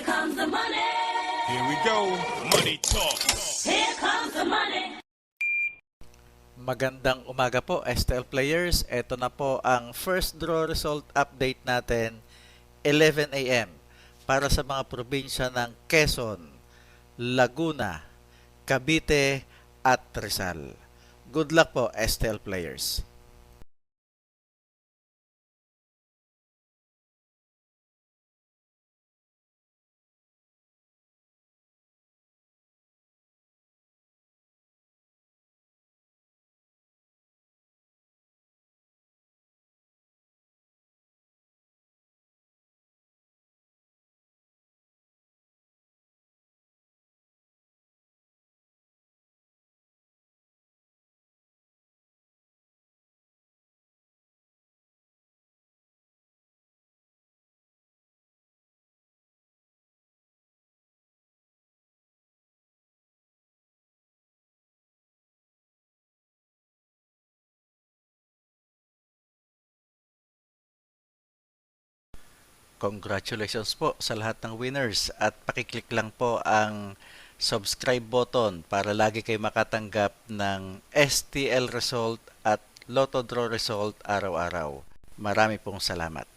comes the money. Here we go. Money talk. Here comes the money. Magandang umaga po, STL players. Ito na po ang first draw result update natin, 11 a.m. para sa mga probinsya ng Quezon, Laguna, Cavite at Rizal. Good luck po, STL players. Congratulations po sa lahat ng winners at pakiclick lang po ang subscribe button para lagi kayo makatanggap ng STL result at Lotto Draw result araw-araw. Marami pong salamat.